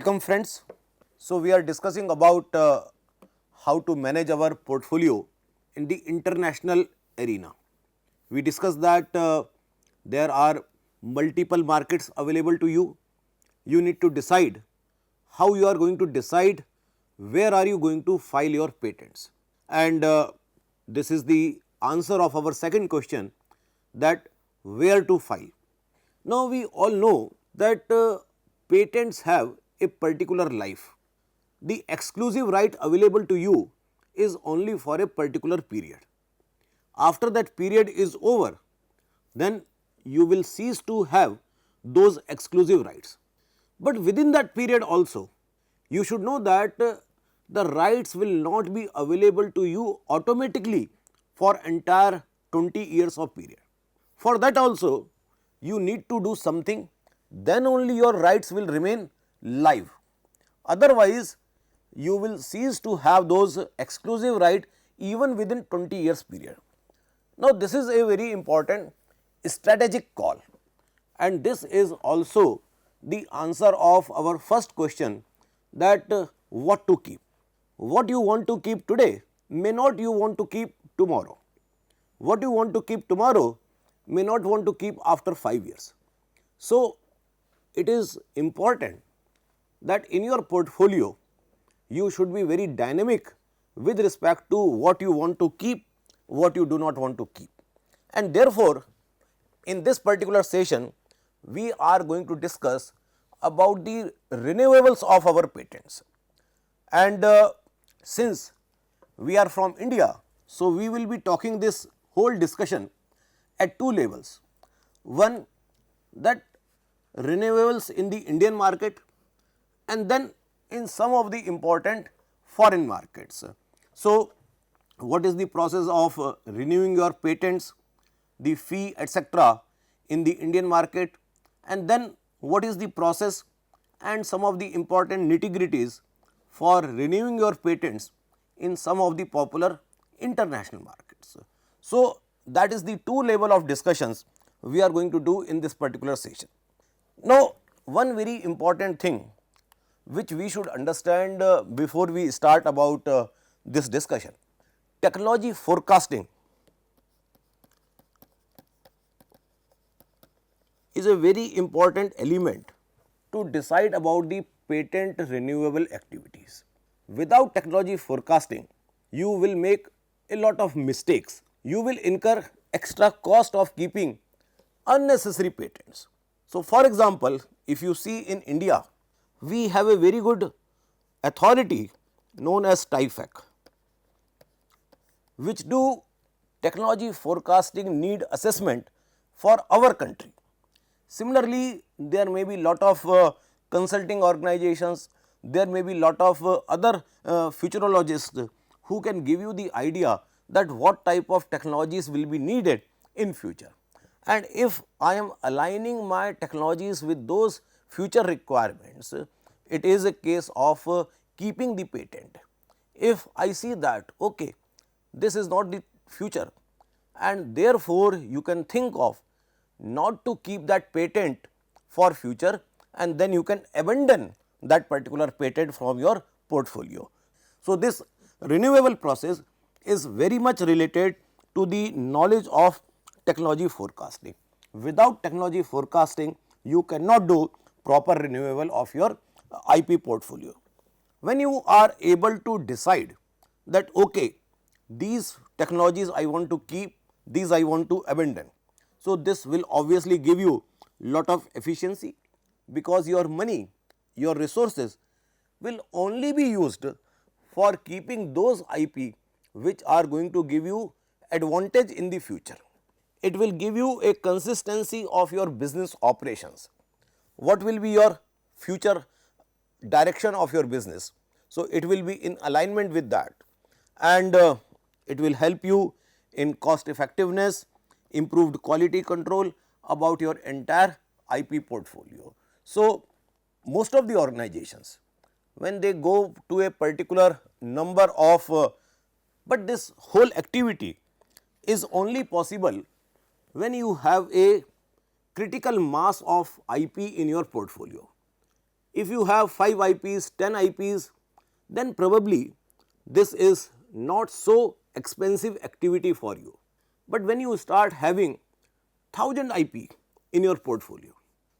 Welcome friends. So, we are discussing about how to manage our portfolio in the international arena. We discussed that there are multiple markets available to you. You need to decide how you are going to decide where are you going to file your patents. And this is the answer of our second question, that where to file. Now, we all know that patents have a particular life. The exclusive right available to you is only for a particular period. After that period is over, then you will cease to have those exclusive rights. But within that period also, you should know that the rights will not be available to you automatically for entire 20 years of period. For that also, you need to do something, then only your rights will remain live. Otherwise, you will cease to have those exclusive right even within 20 years period. Now, this is a very important strategic call, and this is also the answer of our first question, that what to keep. What you want to keep today may not you want to keep tomorrow. What you want to keep tomorrow may not want to keep after 5 years. So, it is important that in your portfolio you should be very dynamic with respect to what you want to keep, what you do not want to keep. And therefore, in this particular session, we are going to discuss about the renewables of our patents. And since we are from India, so we will be talking this whole discussion at two levels. One, that renewables in the Indian market, and then in some of the important foreign markets. So, what is the process of renewing your patents, the fee, etc. in the Indian market, and then what is the process and some of the important nitty-gritties for renewing your patents in some of the popular international markets. So, that is the two level of discussions we are going to do in this particular session. Now, one very important thing which we should understand before we start about this discussion, technology forecasting is a very important element to decide about the patent renewable activities. Without technology forecasting, you will make a lot of mistakes. You will incur extra cost of keeping unnecessary patents. So, for example, if you see in India, we have a very good authority known as TIFAC, which do technology forecasting need assessment for our country. Similarly, there may be lot of consulting organizations, there may be lot of other futurologists who can give you the idea that what type of technologies will be needed in future. And if I am aligning my technologies with those future requirements, it is a case of keeping the patent. If I see that okay, this is not the future, and therefore, you can think of not to keep that patent for future, and then you can abandon that particular patent from your portfolio. So, this renewable process is very much related to the knowledge of technology forecasting. Without technology forecasting, you cannot do proper renewal of your IP portfolio. When you are able to decide that okay, these technologies I want to keep, these I want to abandon. So, this will obviously give you lot of efficiency, because your money, your resources will only be used for keeping those IP which are going to give you advantage in the future. It will give you a consistency of your business operations. What will be your future direction of your business? So, it will be in alignment with that, and it will help you in cost effectiveness, improved quality control about your entire IP portfolio. So, most of the organizations, when they go to a particular number of, but this whole activity is only possible when you have a critical mass of IP in your portfolio. If you have 5 IPs, 10 IPs, then probably this is not so expensive activity for you. But when you start having 1000 IP in your portfolio,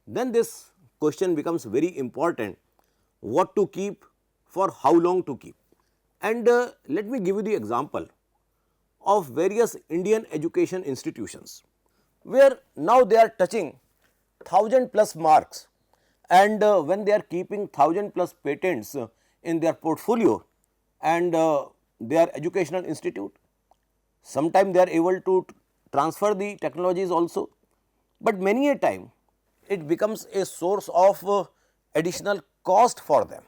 then this question becomes very important: what to keep, for how long to keep. And let me give you the example of various Indian education institutions, where now they are touching 1000 plus marks, and when they are keeping 1000 plus patents in their portfolio, and they are educational institute, sometimes they are able to transfer the technologies also, but many a time it becomes a source of additional cost for them,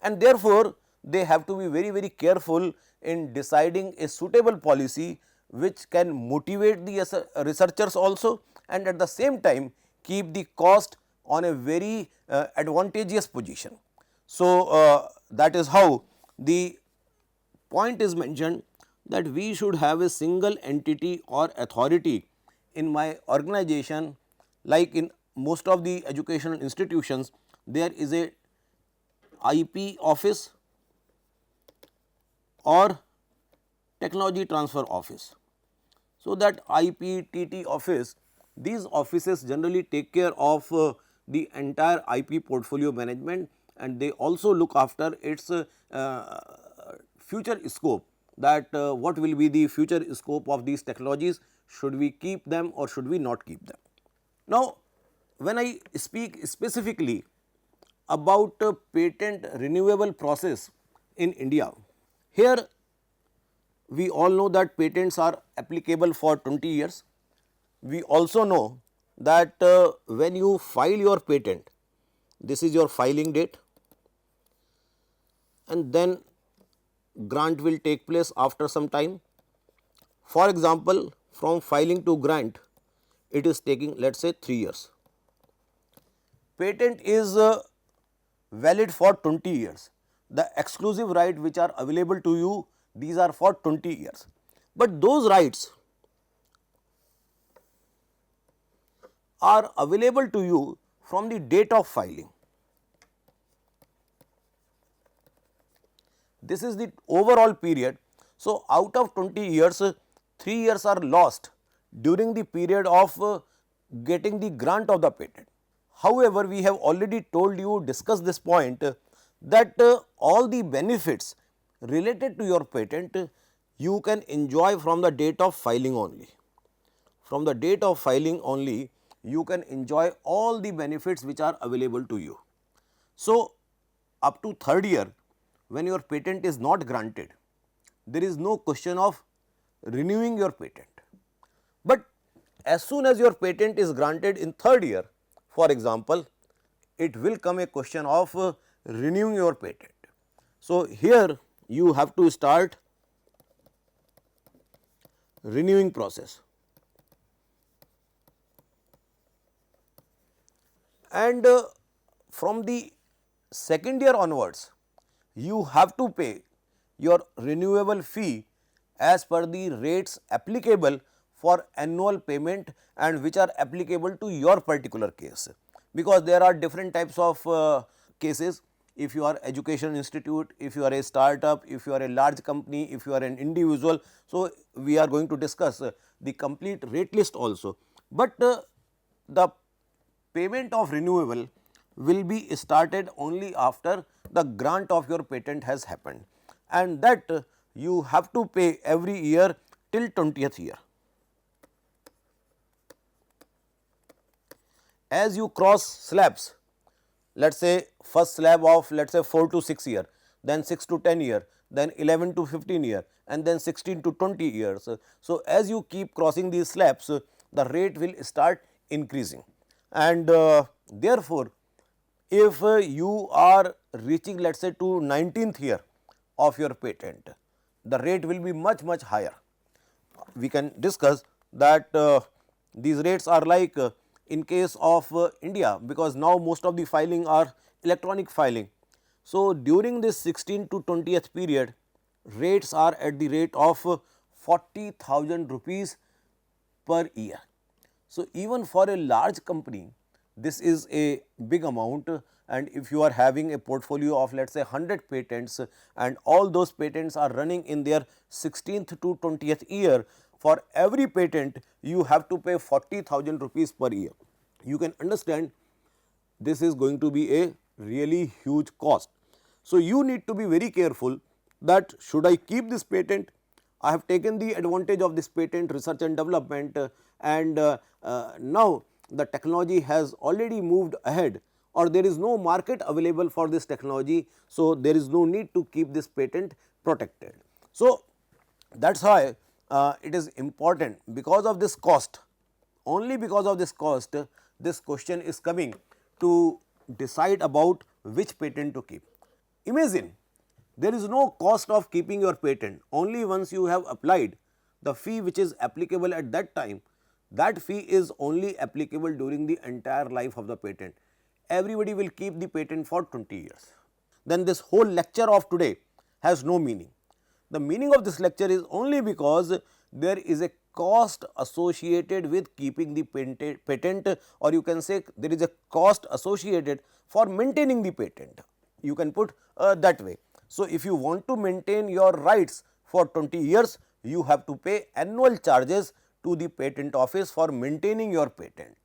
and therefore they have to be very very careful in deciding a suitable policy which can motivate the researchers also, and at the same time keep the cost on a very advantageous position. So that is how the point is mentioned that we should have a single entity or authority in my organization. Like in most of the educational institutions, there is a IP office or technology transfer office. So that IP, TT office, these offices generally take care of the entire IP portfolio management, and they also look after its future scope, that what will be the future scope of these technologies, should we keep them or should we not keep them. Now, when I speak specifically about patent renewable process in India, here we all know that patents are applicable for 20 years. We also know that when you file your patent, this is your filing date, and then grant will take place after some time. For example, from filing to grant, it is taking, let us say, 3 years. Patent is valid for 20 years. The exclusive right which are available to you, these are for 20 years. But those rights are available to you from the date of filing. This is the overall period. So, out of 20 years, 3 years are lost during the period of getting the grant of the patent. However, we have already told you, discussed this point, that all the benefits related to your patent you can enjoy from the date of filing only. From the date of filing only, you can enjoy all the benefits which are available to you. So, up to 3rd year, when your patent is not granted, there is no question of renewing your patent. But as soon as your patent is granted in 3rd year, for example, it will come a question of renewing your patent. So, here you have to start renewing process, and from the 2nd year onwards, you have to pay your renewable fee as per the rates applicable for annual payment and which are applicable to your particular case, because there are different types of cases. If you are education institute, if you are a startup, if you are a large company, if you are an individual. So, we are going to discuss the complete rate list also, but the payment of renewable will be started only after the grant of your patent has happened, and that you have to pay every year till 20th year. As you cross slabs, let us say first slab of, let us say, 4 to 6 year, then 6 to 10 year, then 11 to 15 year, and then 16 to 20 years. So, as you keep crossing these slabs, the rate will start increasing, and therefore, if you are reaching, let us say, to 19th year of your patent, the rate will be much higher. We can discuss that these rates are like in case of India, because now most of the filing are electronic filing. So, during this 16 to 20th period, rates are at the rate of 40,000 rupees per year. So, even for a large company, this is a big amount, and if you are having a portfolio of let us say 100 patents and all those patents are running in their 16th to 20th year, for every patent you have to pay 40,000 rupees per year. You can understand this is going to be a really huge cost. So, you need to be very careful that should I keep this patent, I have taken the advantage of this patent research and development and now the technology has already moved ahead or there is no market available for this technology. So, there is no need to keep this patent protected. So, that is why it is important because of this cost, only because of this cost this question is coming to decide about which patent to keep. Imagine there is no cost of keeping your patent, only once you have applied the fee which is applicable at that time, that fee is only applicable during the entire life of the patent. Everybody will keep the patent for 20 years. Then this whole lecture of today has no meaning. The meaning of this lecture is only because there is a cost associated with keeping the patent, or you can say there is a cost associated for maintaining the patent, you can put that way. So, if you want to maintain your rights for 20 years, you have to pay annual charges to the patent office for maintaining your patent.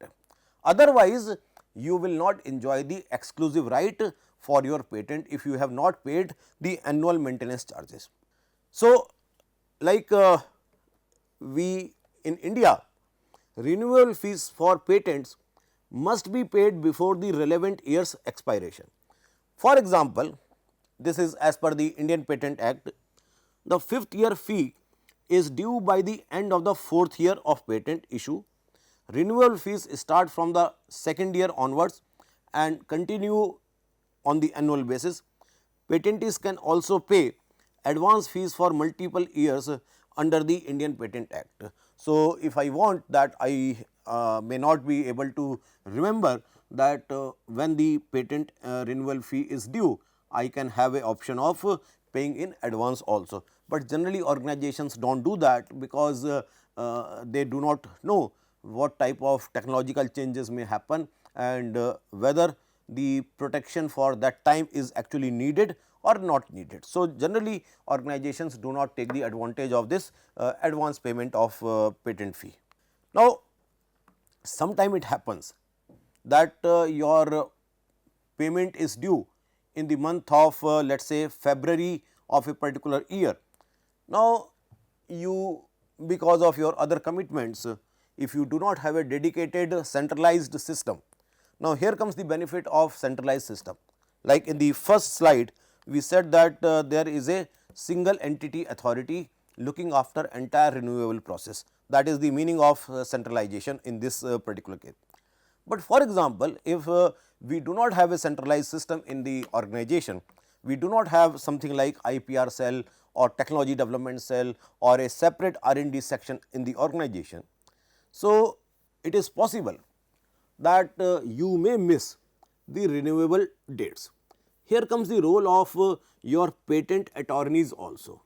Otherwise, you will not enjoy the exclusive right for your patent if you have not paid the annual maintenance charges. So, like we in India, renewal fees for patents must be paid before the relevant year's expiration. For example, this is as per the Indian Patent Act, the 5th year fee is due by the end of the 4th year of patent issue. Renewal fees start from the 2nd year onwards and continue on the annual basis. Patentees can also pay advance fees for multiple years under the Indian Patent Act. So, if I want that I may not be able to remember that when the patent renewal fee is due, I can have a option of paying in advance also. But generally organizations do not do that because they do not know what type of technological changes may happen and whether the protection for that time is actually needed or not needed. So, generally organizations do not take the advantage of this advance payment of patent fee. Now, sometime it happens that your payment is due in the month of let us say February of a particular year. Now, you because of your other commitments, if you do not have a dedicated centralized system. Now, here comes the benefit of centralized system. Like in the first slide, we said that there is a single entity authority looking after entire renewable process. That is the meaning of centralization in this particular case. But for example, if we do not have a centralized system in the organization, we do not have something like IPR cell or technology development cell or a separate R&D section in the organization. So, it is possible that you may miss the renewable dates. Here comes the role of your patent attorneys also,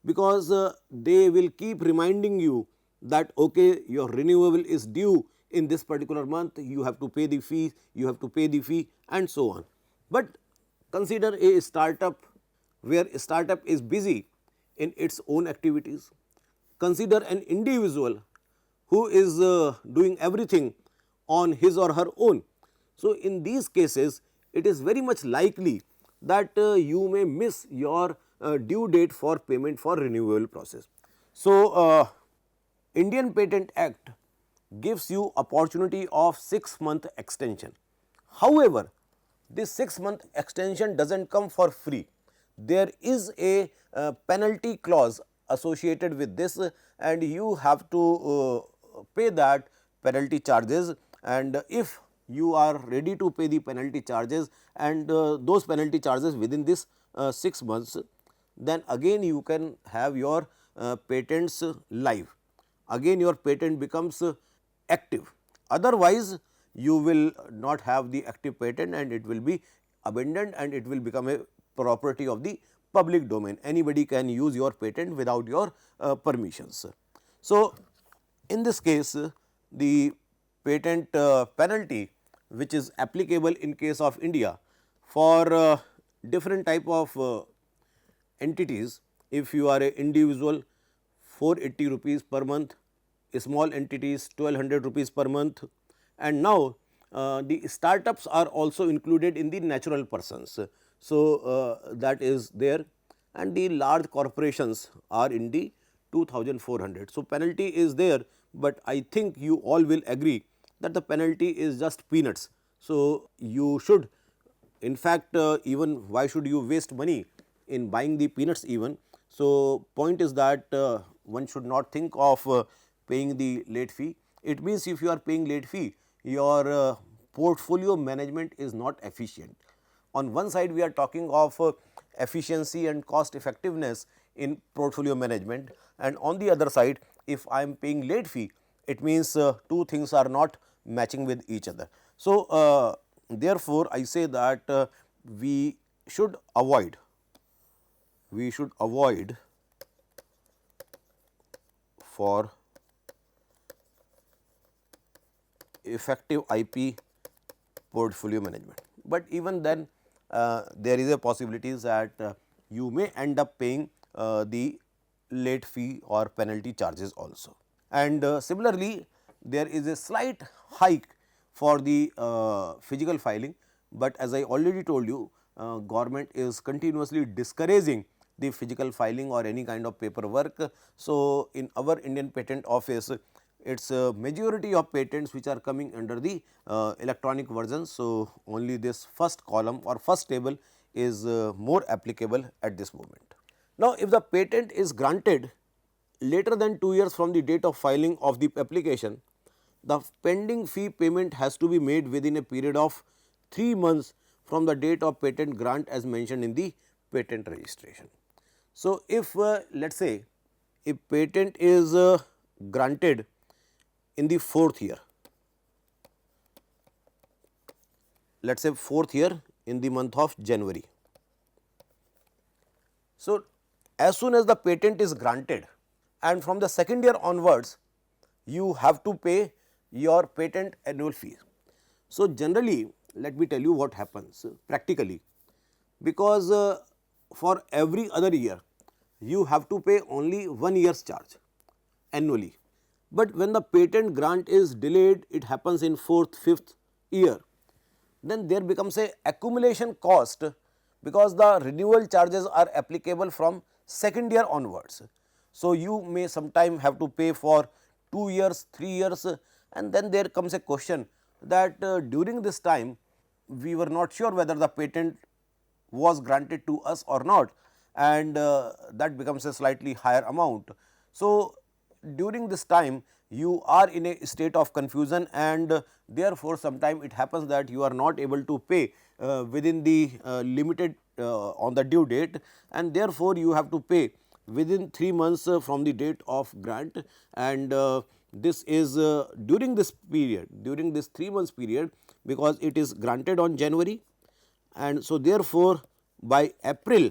because they will keep reminding you that okay, your renewable is due in this particular month, you have to pay the fee, you have to pay the fee and so on. But consider a startup where a startup is busy in its own activities. Consider an individual who is doing everything on his or her own. So, in these cases it is very much likely that you may miss your due date for payment for renewal process. So, Indian Patent Act gives you opportunity of 6-month extension. However, this 6-month extension does not come for free. There is a penalty clause associated with this and you have to pay that penalty charges, and if you are ready to pay the penalty charges and those penalty charges within this 6 months, then again you can have your patents live, again your patent becomes active. Otherwise, you will not have the active patent and it will be abandoned and it will become a property of the public domain. Anybody can use your patent without your permissions. So, in this case the patent penalty which is applicable in case of India for different type of entities. If you are a individual, 480 rupees per month, small entities 1200 rupees per month, and now the startups are also included in the natural persons. So, that is there, and the large corporations are in the 2400. So, penalty is there, but I think you all will agree that the penalty is just peanuts. So, you should, in fact, even why should you waste money in buying the peanuts even. So, point is that one should not think of paying the late fee. It means if you are paying late fee, your portfolio management is not efficient. On one side we are talking of efficiency and cost effectiveness in portfolio management, and on the other side if I am paying late fee, it means two things are not matching with each other. So, therefore, I say that we should avoid for effective IP portfolio management. But even then there is a possibilities that you may end up paying the late fee or penalty charges also. And similarly, there is a slight hike for the physical filing, but as I already told you, government is continuously discouraging the physical filing or any kind of paperwork. So, in our Indian Patent Office, it's a majority of patents which are coming under the electronic version. So, only this first column or first table is more applicable at this moment. Now, if the patent is granted later than 2 years from the date of filing of the application, the pending fee payment has to be made within a period of 3 months from the date of patent grant as mentioned in the patent registration. So, if let us say if patent is granted in the 4th year, let us say 4th year in the month of January. So, as soon as the patent is granted and from the 2nd year onwards, you have to pay your patent annual fee. So, generally let me tell you what happens practically, because for every other year you have to pay only 1 year's charge annually. But when the patent grant is delayed, it happens in 4th, 5th year, then there becomes a accumulation cost, because the renewal charges are applicable from 2nd year onwards. So, you may sometime have to pay for 2 years, 3 years, and then there comes a question that during this time we were not sure whether the patent was granted to us or not, and that becomes a slightly higher amount. So, during this time you are in a state of confusion, and therefore, sometime it happens that you are not able to pay within the limited on the due date, and therefore, you have to pay within 3 months from the date of grant, and this is during this period, during this 3 months period, because it is granted on January, and so therefore, by April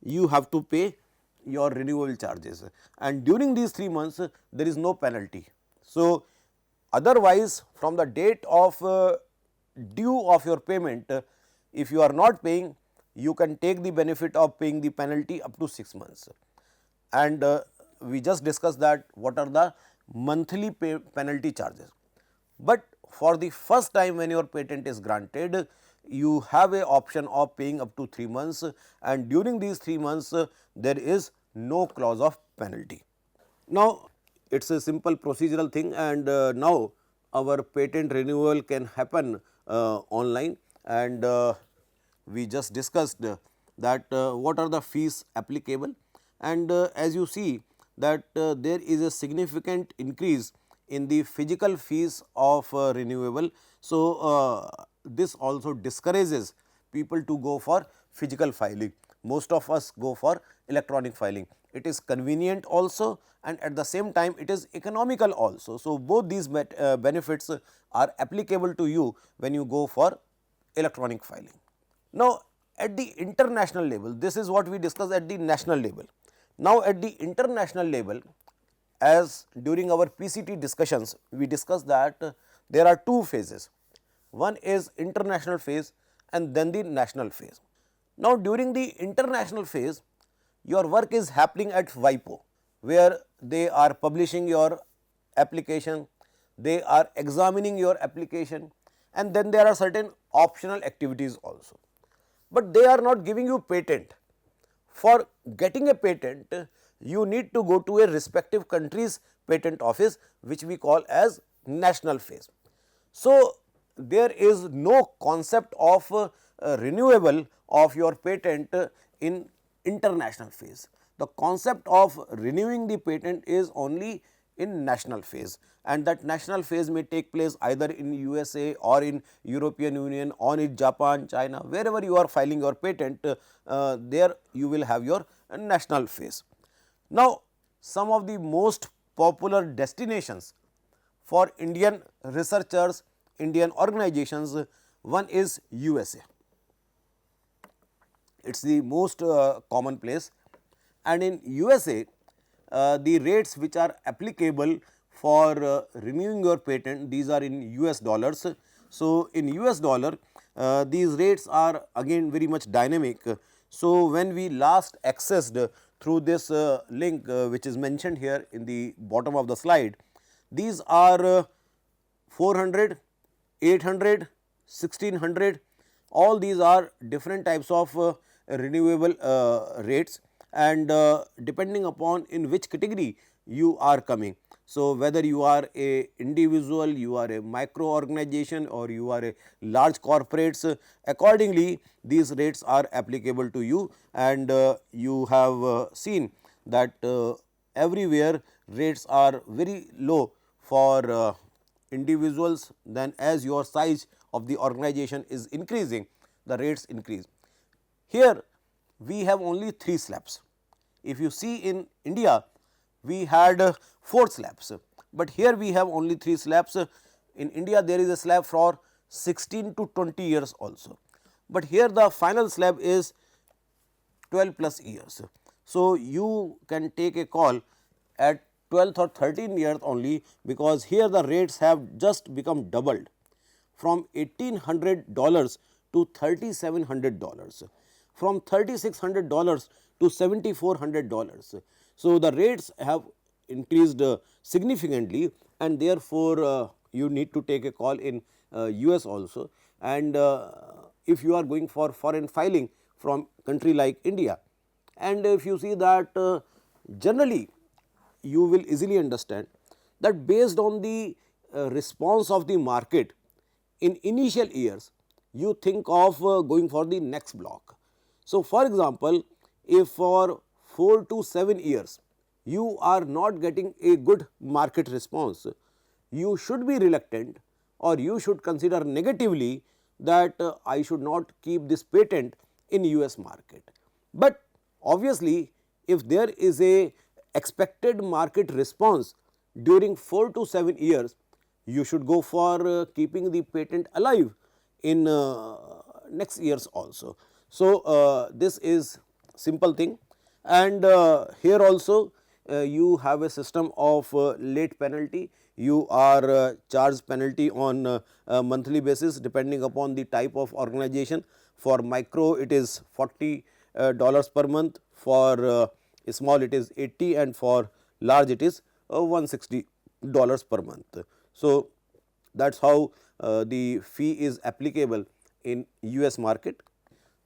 you have to pay your renewal charges, and during these 3 months there is no penalty. So, otherwise from the date of due of your payment, if you are not paying, you can take the benefit of paying the penalty up to 6 months. And we just discussed that what are the monthly penalty charges. But for the first time when your patent is granted, you have a option of paying up to 3 months, and during these 3 months there is no clause of penalty. Now, it is a simple procedural thing, and now our patent renewal can happen online, and we just discussed that what are the fees applicable, and as you see that there is a significant increase in the physical fees of renewable. So, this also discourages people to go for physical filing. Most of us go for electronic filing. It is convenient also, and at the same time it is economical also. So, both these benefits are applicable to you when you go for electronic filing. Now, at the international level, this is what we discussed at the national level. Now, at the international level, as during our PCT discussions, we discussed that there are two phases. One is international phase and then the national phase. Now, during the international phase, your work is happening at WIPO, where they are publishing your application, they are examining your application, and then there are certain optional activities also. But they are not giving you patent. For getting a patent, you need to go to a respective country's patent office, which we call as national phase. So, there is no concept of renewable of your patent in international phase. The concept of renewing the patent is only in national phase, and that national phase may take place either in USA or in European Union or in Japan, China, wherever you are filing your patent, there you will have your national phase. Now, some of the most popular destinations for Indian researchers, Indian organizations, one is USA. It is the most common place, and in USA the rates which are applicable for renewing your patent, these are in US dollars. So, in US dollar these rates are again very much dynamic. So, when we last accessed through this link which is mentioned here in the bottom of the slide, these are 400, 800, 1600, all these are different types of renewable rates, and depending upon in which category you are coming. So, whether you are a individual, you are a micro organization, or you are a large corporates, accordingly these rates are applicable to you, and you have seen that everywhere rates are very low for individuals. Then as your size of the organization is increasing, the rates increase. Here we have only 3 slabs. If you see in India, we had 4 slabs, but here we have only 3 slabs. In India there is a slab for 16 to 20 years also, but here the final slab is 12 plus years. So, you can take a call at 12th or 13 years only, because here the rates have just become doubled from $1,800 to $3,700, from $3,600 to $7,400. So, the rates have increased significantly, and therefore, you need to take a call in US also, and if you are going for foreign filing from country like India. And if you see that generally you will easily understand that based on the response of the market in initial years, you think of going for the next block. So, for example, if for 4 to 7 years you are not getting a good market response, you should be reluctant, or you should consider negatively that I should not keep this patent in US market. But obviously, if there is a expected market response during 4 to 7 years, you should go for keeping the patent alive in next years also. So, this is simple thing, and here also you have a system of late penalty. You are charged penalty on a monthly basis depending upon the type of organization. For micro it is $40 per month, for small it is 80, and for large it is $160 per month. So, that is how the fee is applicable in US market.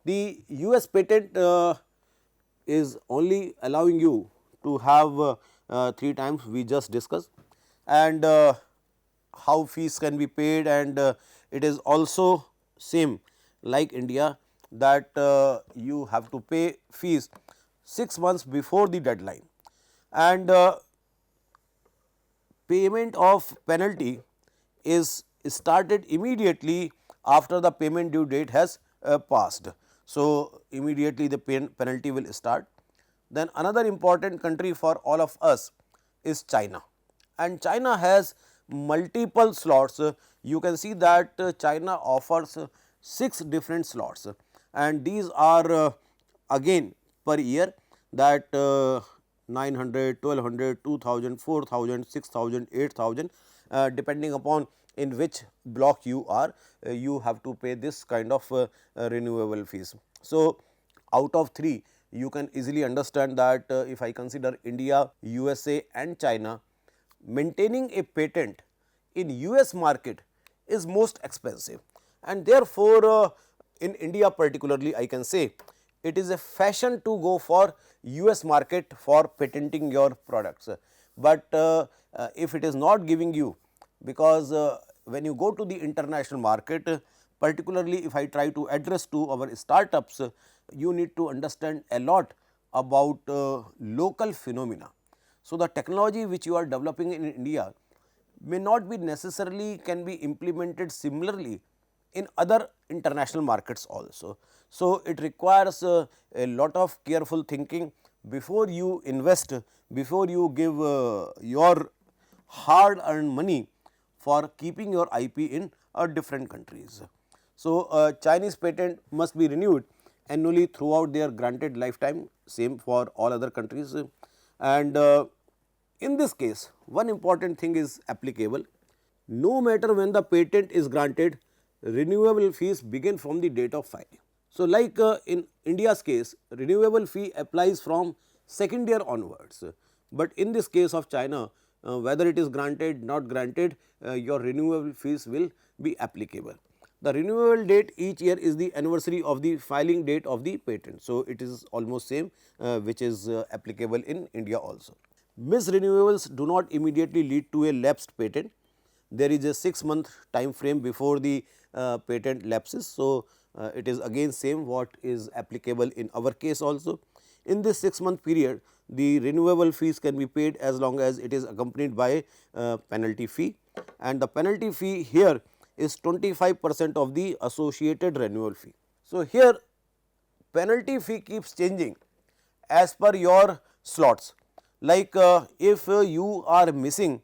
The US patent is only allowing you to have 3 times we just discussed, and how fees can be paid, and it is also same like India, that you have to pay fees 6 months before the deadline, and payment of penalty is started immediately after the payment due date has passed. So, immediately the penalty will start. Then another important country for all of us is China, and China has multiple slots. You can see that China offers 6 different slots, and these are again per year, that 900, 1200, 2000, 4000, 6000, 8000, depending upon in which block you are, you have to pay this kind of renewable fees. So, out of 3, you can easily understand that if I consider India, USA and China, maintaining a patent in US market is most expensive, and therefore, in India particularly I can say it is a fashion to go for US market for patenting your products. But if it is not giving you, because when you go to the international market, particularly if I try to address to our startups, you need to understand a lot about local phenomena. So, the technology which you are developing in India may not be necessarily can be implemented similarly in other international markets also. So, it requires a lot of careful thinking before you invest, before you give your hard earned money for keeping your IP in different countries. So, Chinese patent must be renewed annually throughout their granted lifetime, same for all other countries. And in this case, one important thing is applicable. No matter when the patent is granted, renewable fees begin from the date of filing. So, like in India's case, renewable fee applies from second year onwards, but in this case of China, whether it is granted not granted, your renewable fees will be applicable. The renewable date each year is the anniversary of the filing date of the patent. So, it is almost same which is applicable in India also. Misrenewals do not immediately lead to a lapsed patent. There is a 6-month time frame before the patent lapses. So, it is again same what is applicable in our case also. In this 6-month period, the renewable fees can be paid as long as it is accompanied by penalty fee, and the penalty fee here is 25% of the associated renewal fee. So, here penalty fee keeps changing as per your slots. Like if you are missing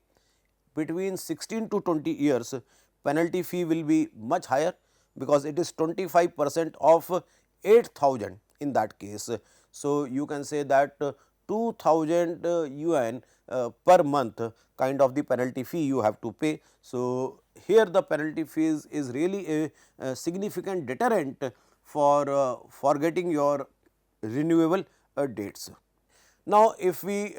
between 16 to 20 years, penalty fee will be much higher, because it is 25% of 8,000 in that case. So, you can say that 2,000 yuan per month kind of the penalty fee you have to pay. So, here the penalty fees is really a significant deterrent for forgetting your renewable dates. Now, if we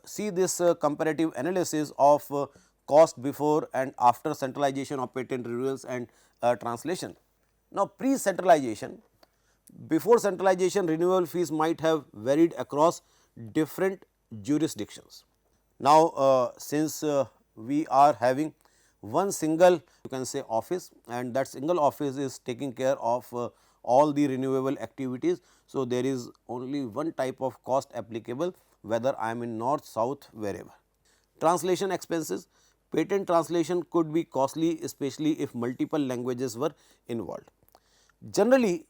see this comparative analysis of cost before and after centralization of patent renewals and translation. Now, pre-centralization, before centralization, renewal fees might have varied across different jurisdictions. Now, since we are having one single, you can say, office, and that single office is taking care of all the renewable activities. So, there is only one type of cost applicable, whether I am in north, south, wherever. Translation expenses, patent translation could be costly, especially if multiple languages were involved. Generally,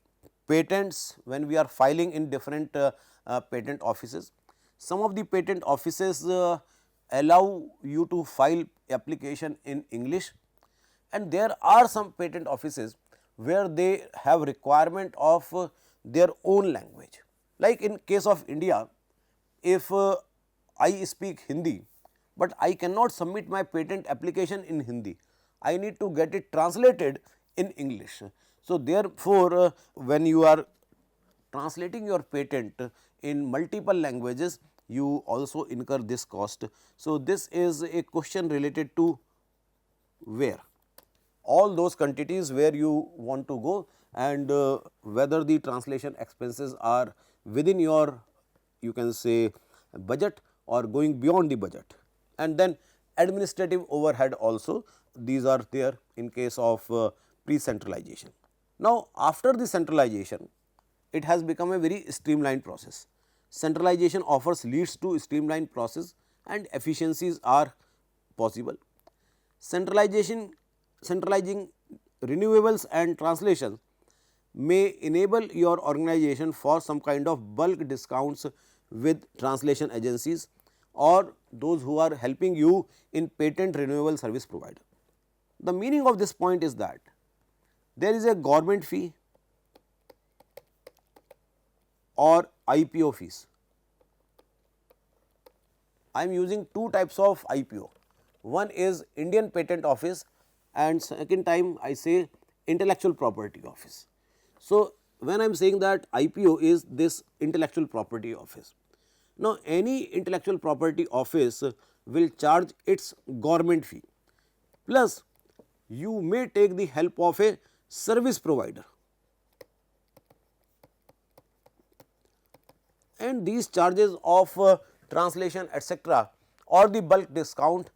patents, when we are filing in different patent offices, some of the patent offices allow you to file application in English, and there are some patent offices where they have requirement of their own language. Like in case of India, if I speak Hindi, but I cannot submit my patent application in Hindi, I need to get it translated in English. So, therefore, when you are translating your patent in multiple languages, you also incur this cost. So, this is a question related to where, all those quantities where you want to go, and whether the translation expenses are within your, you can say, budget or going beyond the budget. And then administrative overhead also, these are there in case of pre-centralization. Now, after the centralization, it has become a very streamlined process. Centralization offers leads to streamlined process and efficiencies are possible. Centralizing renewables and translations may enable your organization for some kind of bulk discounts with translation agencies or those who are helping you in patent renewal service provider. The meaning of this point is that there is a government fee or IPO fees. I am using two types of IPO. One is Indian Patent Office and second time I say intellectual property office. So, when I am saying that IPO is this intellectual property office. Now, any intellectual property office will charge its government fee, plus you may take the help of a service provider, and these charges of translation etc., or the bulk discount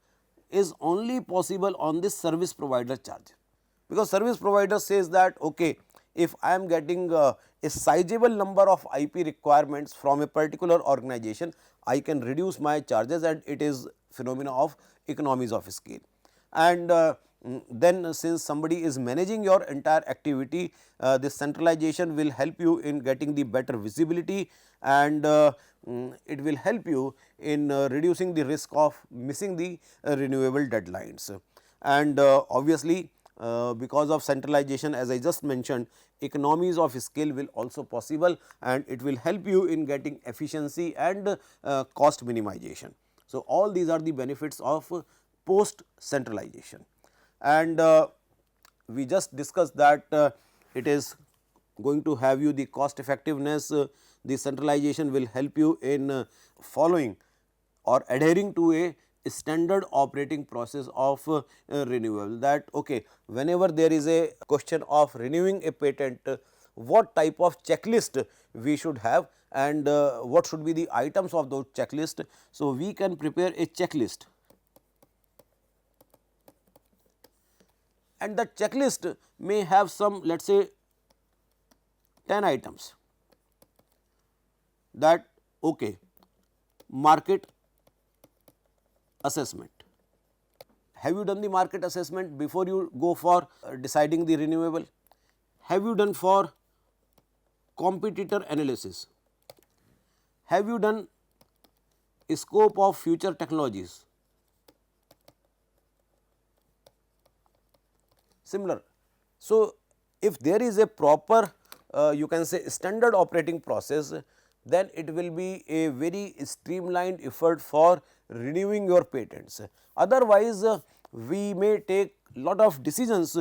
is only possible on this service provider charge, because service provider says that okay, if I am getting a sizable number of IP requirements from a particular organization, I can reduce my charges, and it is phenomena of economies of scale. And then since somebody is managing your entire activity, this centralization will help you in getting the better visibility, and it will help you in reducing the risk of missing the renewable deadlines. And obviously, because of centralization, as I just mentioned, economies of scale will also possible, and it will help you in getting efficiency and cost minimization. So, all these are the benefits of post centralization, and we just discussed that it is going to have you the cost effectiveness. The centralization will help you in following or adhering to a standard operating process of renewal, that okay, whenever there is a question of renewing a patent, what type of checklist we should have, and what should be the items of those checklist. So, we can prepare a checklist, and that checklist may have some, let us say 10 items, that okay, market assessment. Have you done the market assessment before you go for deciding the renewable? Have you done for competitor analysis? Have you done scope of future technologies? Similar. So, if there is a proper you can say standard operating process, then it will be a very streamlined effort for renewing your patents. Otherwise, we may take lot of decisions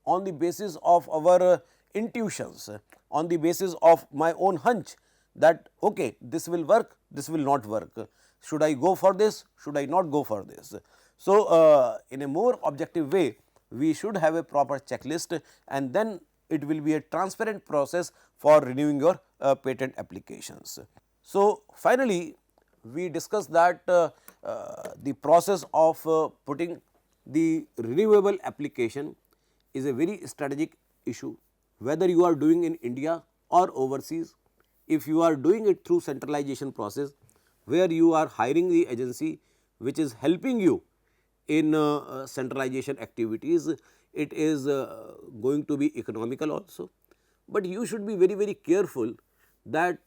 on the basis of our intuitions, on the basis of my own hunch, that okay, this will work, this will not work, should I go for this, should I not go for this. So, in a more objective way, we should have a proper checklist, and then it will be a transparent process for renewing your patent applications. So, finally, we discussed that the process of putting the renewable application is a very strategic issue, whether you are doing in India or overseas. If you are doing it through centralization process, where you are hiring the agency which is helping you in centralization activities, it is going to be economical also. But you should be very careful that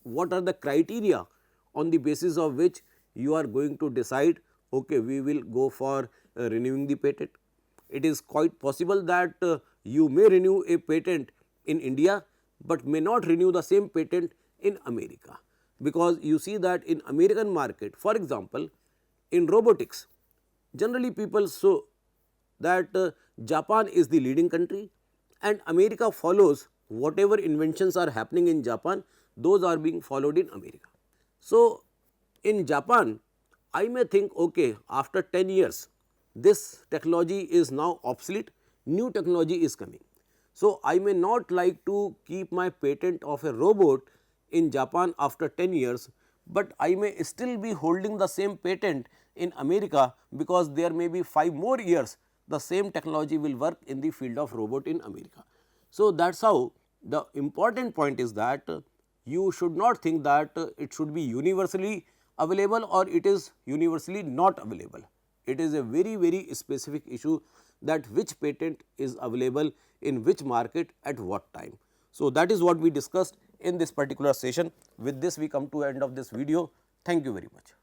what are the criteria on the basis of which you are going to decide, okay, we will go for renewing the patent. It is quite possible that you may renew a patent in India, but may not renew the same patent in America, because you see that in American market, for example, in robotics, generally people show that Japan is the leading country, and America follows whatever inventions are happening in Japan, those are being followed in America. So, in Japan, I may think okay, after 10 years this technology is now obsolete, new technology is coming. So, I may not like to keep my patent of a robot in Japan after 10 years, but I may still be holding the same patent in America, because there may be 5 more years the same technology will work in the field of robot in America. So, that is how the important point is that you should not think that it should be universally available or it is universally not available. It is a very specific issue, that which patent is available in which market at what time. So, that is what we discussed in this particular session. With this, we come to end of this video. Thank you very much.